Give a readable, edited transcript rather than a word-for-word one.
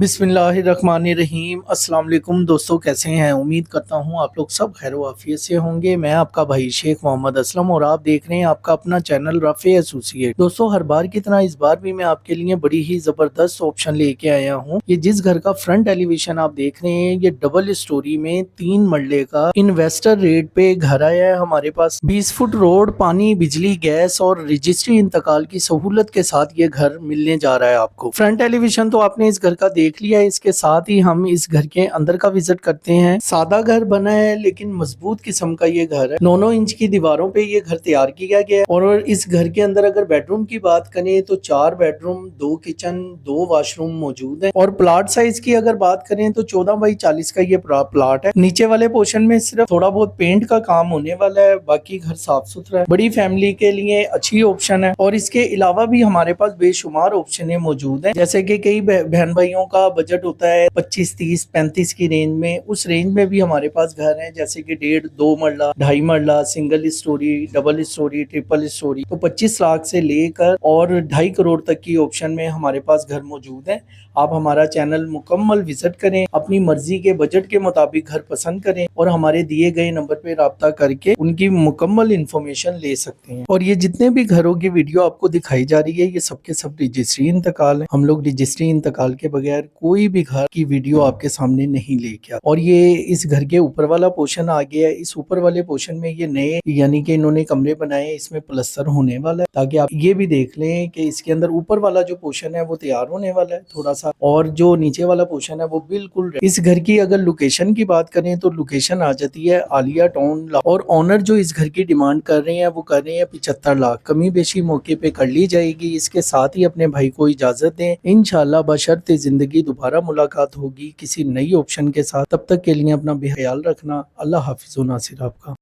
बिस्मिल्लाहिर्रहमानिर्रहीम। अस्सलाम वालेकुम दोस्तों, कैसे हैं? उम्मीद करता हूँ आप लोग सब खैर आफियत से होंगे। मैं आपका भाई शेख मोहम्मद असलम और आप देख रहे हैं आपका अपना चैनल रफ़े एसोसिएट। दोस्तों, हर बार की तरह इस बार भी मैं आपके लिए बड़ी ही जबरदस्त ऑप्शन लेके आया हूँ। ये जिस घर का फ्रंट एलिवेशन आप देख रहे हैं, ये डबल स्टोरी में 3 मरले का इन्वेस्टर रेट पे घर आया है हमारे पास। 20 फुट रोड, पानी, बिजली, गैस और रजिस्ट्री इंतकाल की सहूलत के साथ ये घर मिलने जा रहा है आपको। फ्रंट एलिवेशन तो आपने इस घर का देख लिया है, इसके साथ ही हम इस घर के अंदर का विजिट करते हैं। सादा घर बना है लेकिन मजबूत किस्म का ये घर है। 9-9 इंच की दीवारों पे ये घर तैयार किया गया है। और इस घर के अंदर अगर बेडरूम की बात करें तो 4 बेडरूम, 2 किचन, 2 वॉशरूम मौजूद है। और प्लाट साइज की अगर बात करें तो 14 बाई 40 का ये प्लाट है। नीचे वाले पोर्शन में सिर्फ थोड़ा बहुत पेंट का काम होने वाला है, बाकी घर साफ सुथरा है। बड़ी फैमिली के लिए अच्छी ऑप्शन है। और इसके अलावा भी हमारे पास बेशुमार ऑप्शन मौजूद है, जैसे कि कई बहन भाइयों का बजट होता है 25, 30, 35 की रेंज में। उस रेंज में भी हमारे पास घर है, जैसे कि 1.5, 2 मरला, 2.5 मरला, single storey, double storey, triple storey. तो 25 लाख से लेकर और 2.5 करोड़ तक की ऑप्शन में हमारे पास घर मौजूद है। आप हमारा चैनल मुकम्मल विजिट करें, अपनी मर्जी के बजट के मुताबिक घर पसंद करें और हमारे दिए गए नंबर पे राब्ता करके उनकी मुकम्मल इंफॉर्मेशन ले सकते हैं। और ये जितने भी घरों की वीडियो आपको दिखाई जा रही है, ये सबके सब रजिस्ट्री इंतकाल है। हम लोग रजिस्ट्री इंतकाल के बगैर कोई भी घर की वीडियो आपके सामने नहीं लेके आते। और ये इस घर के ऊपर वाला पोर्शन आ गया है। इस ऊपर वाले पोर्शन में ये नए यानी कि इन्होंने कमरे बनाए, इसमें प्लस्तर होने वाला है, ताकि आप ये भी देख लें कि इसके अंदर ऊपर वाला जो पोर्शन है वो तैयार होने वाला है थोड़ा सा, और जो नीचे वाला पोर्शन है वो बिल्कुल। इस घर की अगर लोकेशन की बात करें तो लोकेशन आ जाती है आलिया टाउन। और ऑनर जो इस घर की डिमांड कर रहे हैं वो कर रहे हैं 75 लाख। कमी बेशी मौके पे कर ली जाएगी। इसके साथ ही अपने भाई को इजाजत दें। इंशाल्लाह बशर्ते जिंदगी दोबारा मुलाकात होगी किसी नई ऑप्शन के साथ। तब तक के लिए अपना बेख्याल रखना। अल्लाह हाफिज़ नासिर आपका।